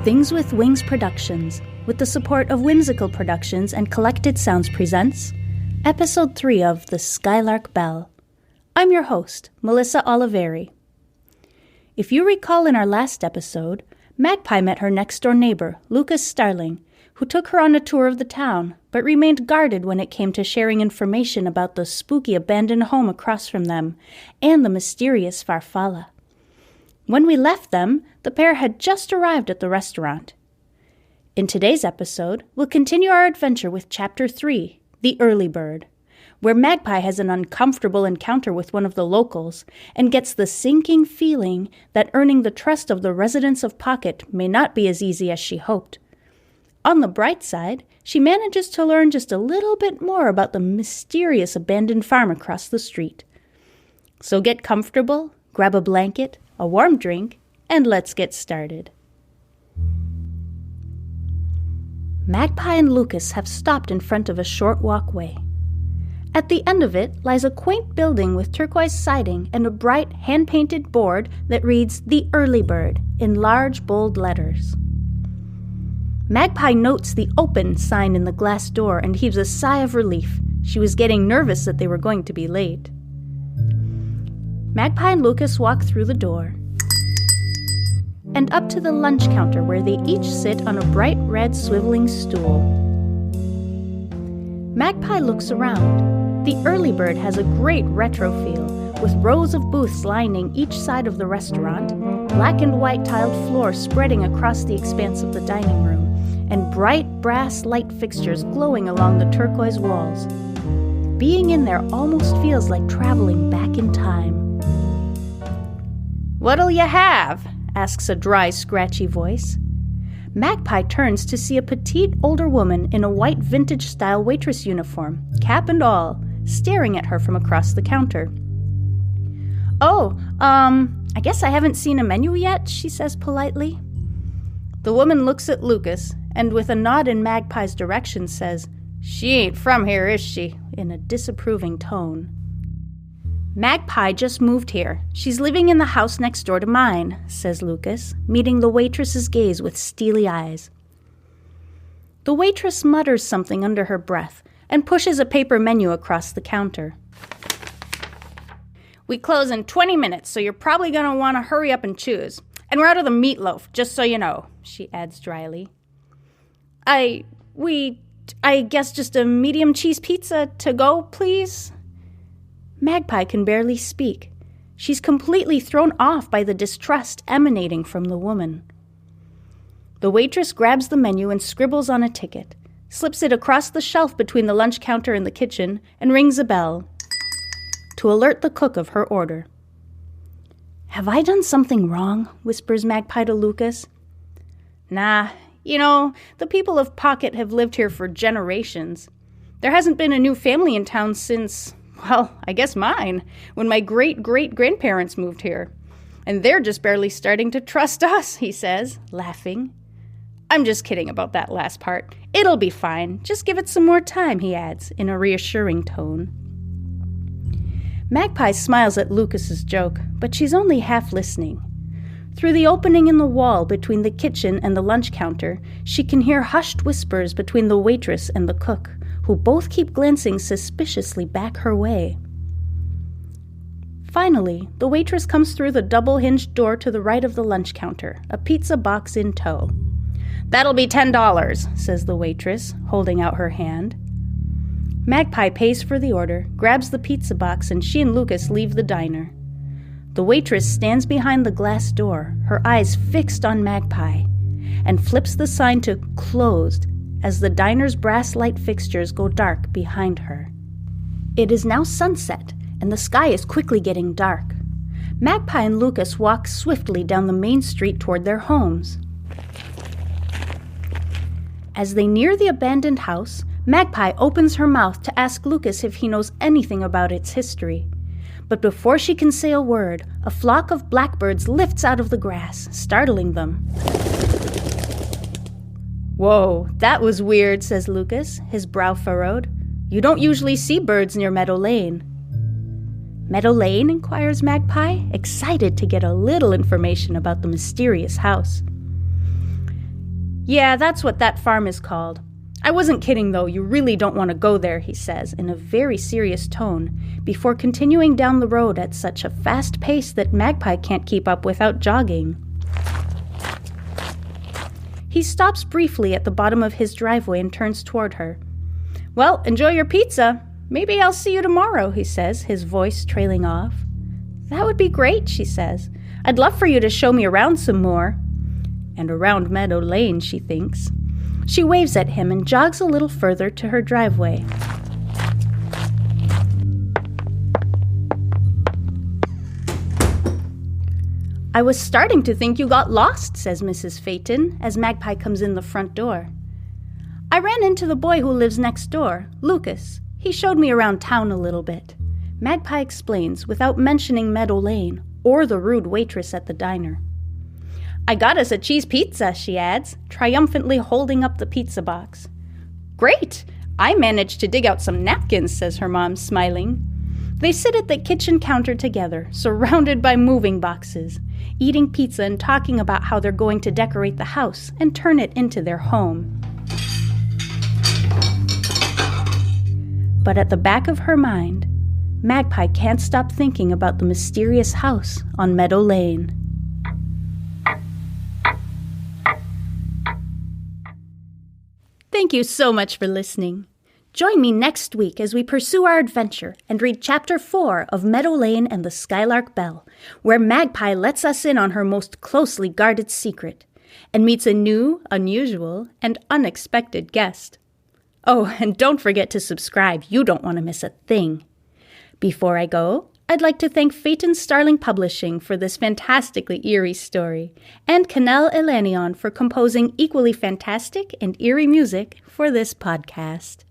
Things with Wings Productions, with the support of Whimsical Productions and Collected Sounds presents Episode 3 of The Skylark Bell. I'm your host, Melissa Oliveri. If you recall in our last episode, Magpie met her next-door neighbor, Lucas Starling, who took her on a tour of the town, but remained guarded when it came to sharing information about the spooky abandoned home across from them and the mysterious Farfalla. When we left them, the pair had just arrived at the restaurant. In today's episode, we'll continue our adventure with Chapter 3, The Early Bird, where Magpie has an uncomfortable encounter with one of the locals and gets the sinking feeling that earning the trust of the residents of Pocket may not be as easy as she hoped. On the bright side, she manages to learn just a little bit more about the mysterious abandoned farm across the street. So get comfortable, grab a blanket, a warm drink, and let's get started. Magpie and Lucas have stopped in front of a short walkway. At the end of it lies a quaint building with turquoise siding and a bright hand-painted board that reads The Early Bird in large, bold letters. Magpie notes the open sign in the glass door and heaves a sigh of relief. She was getting nervous that they were going to be late. Magpie and Lucas walk through the door and up to the lunch counter where they each sit on a bright red swiveling stool. Magpie looks around. The Early Bird has a great retro feel, with rows of booths lining each side of the restaurant, black and white tiled floor spreading across the expanse of the dining room, and bright brass light fixtures glowing along the turquoise walls. Being in there almost feels like traveling back in time. "What'll you have?" asks a dry, scratchy voice. Magpie turns to see a petite older woman in a white vintage-style waitress uniform, cap and all, staring at her from across the counter. I guess I haven't seen a menu yet," she says politely. The woman looks at Lucas, and with a nod in Magpie's direction says, "She ain't from here, is she?" in a disapproving tone. "Magpie just moved here. She's living in the house next door to mine," says Lucas, meeting the waitress's gaze with steely eyes. The waitress mutters something under her breath and pushes a paper menu across the counter. "We close in 20 minutes, so you're probably going to want to hurry up and choose. And we're out of the meatloaf, just so you know," she adds dryly. I guess just a medium cheese pizza to go, please?" Magpie can barely speak. She's completely thrown off by the distrust emanating from the woman. The waitress grabs the menu and scribbles on a ticket, slips it across the shelf between the lunch counter and the kitchen, and rings a bell to alert the cook of her order. "Have I done something wrong?" whispers Magpie to Lucas. "Nah, the people of Pocket have lived here for generations. There hasn't been a new family in town since, I guess mine, when my great-great-grandparents moved here. And they're just barely starting to trust us," he says, laughing. "I'm just kidding about that last part. It'll be fine. Just give it some more time," he adds, in a reassuring tone. Magpie smiles at Lucas's joke, but she's only half listening. Through the opening in the wall between the kitchen and the lunch counter, she can hear hushed whispers between the waitress and the cook, who both keep glancing suspiciously back her way. Finally, the waitress comes through the double-hinged door to the right of the lunch counter, a pizza box in tow. "That'll be $10, says the waitress, holding out her hand. Magpie pays for the order, grabs the pizza box, and she and Lucas leave the diner. The waitress stands behind the glass door, her eyes fixed on Magpie, and flips the sign to "Closed" as the diner's brass light fixtures go dark behind her. It is now sunset, and the sky is quickly getting dark. Magpie and Lucas walk swiftly down the main street toward their homes. As they near the abandoned house, Magpie opens her mouth to ask Lucas if he knows anything about its history. But before she can say a word, a flock of blackbirds lifts out of the grass, startling them. "Whoa, that was weird," says Lucas, his brow furrowed. "You don't usually see birds near Meadow Lane." "Meadow Lane?" inquires Magpie, excited to get a little information about the mysterious house. Yeah, that's what that farm is called. I wasn't kidding, though. You really don't want to go there, he says, in a very serious tone, before continuing down the road at such a fast pace that Magpie can't keep up without jogging. He stops briefly at the bottom of his driveway and turns toward her. Well, enjoy your pizza. Maybe I'll see you tomorrow, he says, his voice trailing off. That would be great, she says. I'd love for you to show me around some more. And around Meadow Lane, she thinks. She waves at him and jogs a little further to her driveway. I was starting to think you got lost, says Mrs. Phaeton, as Magpie comes in the front door. I ran into the boy who lives next door, Lucas. He showed me around town a little bit. Magpie explains without mentioning Meadow Lane or the rude waitress at the diner. I got us a cheese pizza, she adds, triumphantly holding up the pizza box. Great! I managed to dig out some napkins, says her mom, smiling. They sit at the kitchen counter together, surrounded by moving boxes, eating pizza and talking about how they're going to decorate the house and turn it into their home. But at the back of her mind, Magpie can't stop thinking about the mysterious house on Meadow Lane. Thank you so much for listening. Join me next week as we pursue our adventure and read Chapter 4 of Meadow Lane and the Skylark Bell, where Magpie lets us in on her most closely guarded secret and meets a new, unusual, and unexpected guest. Oh, and don't forget to subscribe. You don't want to miss a thing. Before I go, I'd like to thank Phaeton Starling Publishing for this fantastically eerie story, and Canel Elenion for composing equally fantastic and eerie music for this podcast.